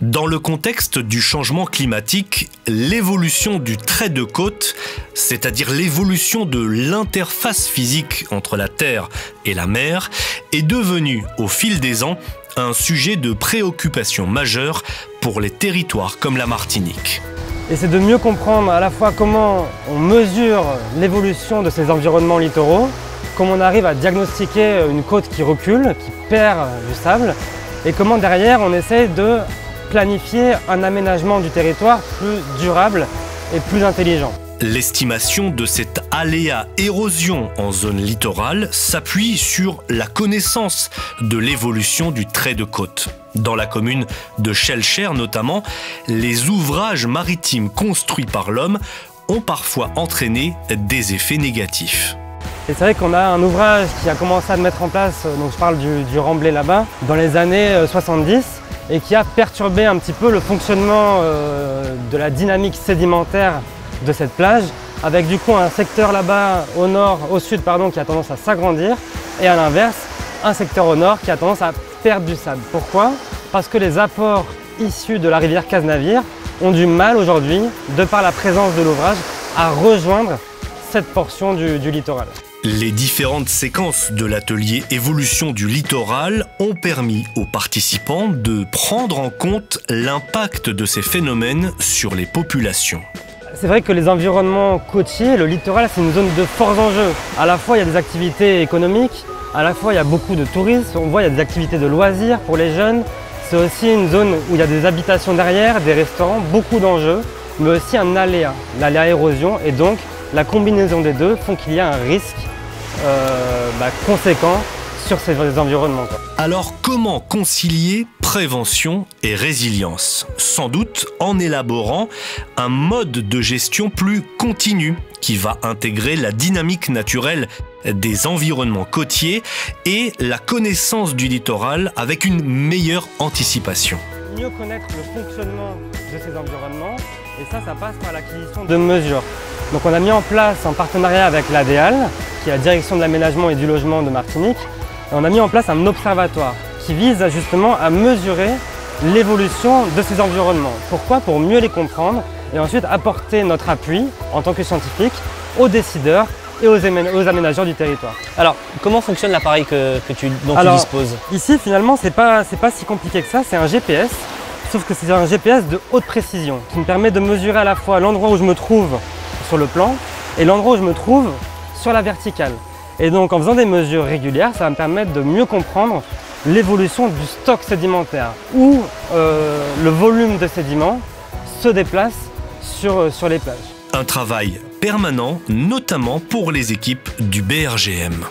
Dans le contexte du changement climatique, l'évolution du trait de côte, c'est-à-dire l'évolution de l'interface physique entre la Terre et la mer, est devenue, au fil des ans, un sujet de préoccupation majeure pour les territoires comme la Martinique. Et c'est de mieux comprendre à la fois comment on mesure l'évolution de ces environnements littoraux, comment on arrive à diagnostiquer une côte qui recule, qui perd du sable, et comment derrière on essaie de planifier un aménagement du territoire plus durable et plus intelligent. L'estimation de cet aléa érosion en zone littorale s'appuie sur la connaissance de l'évolution du trait de côte. Dans la commune de Schellcher notamment, les ouvrages maritimes construits par l'homme ont parfois entraîné des effets négatifs. Et c'est vrai qu'on a un ouvrage qui a commencé à mettre en place, donc je parle du Remblai là-bas, dans les années 70, et qui a perturbé un petit peu le fonctionnement de la dynamique sédimentaire de cette plage, avec du coup un secteur là-bas au sud qui a tendance à s'agrandir, et à l'inverse, un secteur au nord qui a tendance à perdre du sable. Pourquoi? Parce que les apports issus de la rivière Cazenavire ont du mal aujourd'hui, de par la présence de l'ouvrage, à rejoindre cette portion du littoral. Les différentes séquences de l'atelier Évolution du littoral ont permis aux participants de prendre en compte l'impact de ces phénomènes sur les populations. C'est vrai que les environnements côtiers, le littoral, c'est une zone de forts enjeux. À la fois, il y a des activités économiques, à la fois, il y a beaucoup de tourisme, on voit, il y a des activités de loisirs pour les jeunes. C'est aussi une zone où il y a des habitations derrière, des restaurants, beaucoup d'enjeux, mais aussi un aléa, l'aléa érosion, et donc la combinaison des deux font qu'il y a un risque conséquent sur ces environnements. Alors comment concilier prévention et résilience? Sans doute en élaborant un mode de gestion plus continu qui va intégrer la dynamique naturelle des environnements côtiers et la connaissance du littoral avec une meilleure anticipation. Mieux connaître le fonctionnement de ces environnements, et ça passe par l'acquisition de mesures. Donc on a mis en place un partenariat avec l'ADEAL, qui est la Direction de l'aménagement et du logement de Martinique, et on a mis en place un observatoire qui vise justement à mesurer l'évolution de ces environnements. Pourquoi? Pour mieux les comprendre et ensuite apporter notre appui en tant que scientifique aux décideurs et aux aménageurs du territoire. Alors, comment fonctionne l'appareil dont tu disposes? Ici, finalement, c'est pas si compliqué que ça, c'est un GPS, sauf que c'est un GPS de haute précision qui me permet de mesurer à la fois l'endroit où je me trouve sur le plan et l'endroit où je me trouve sur la verticale. Et donc, en faisant des mesures régulières, ça va me permettre de mieux comprendre l'évolution du stock sédimentaire, où le volume de sédiments se déplace sur les plages. Un travail permanent, notamment pour les équipes du BRGM.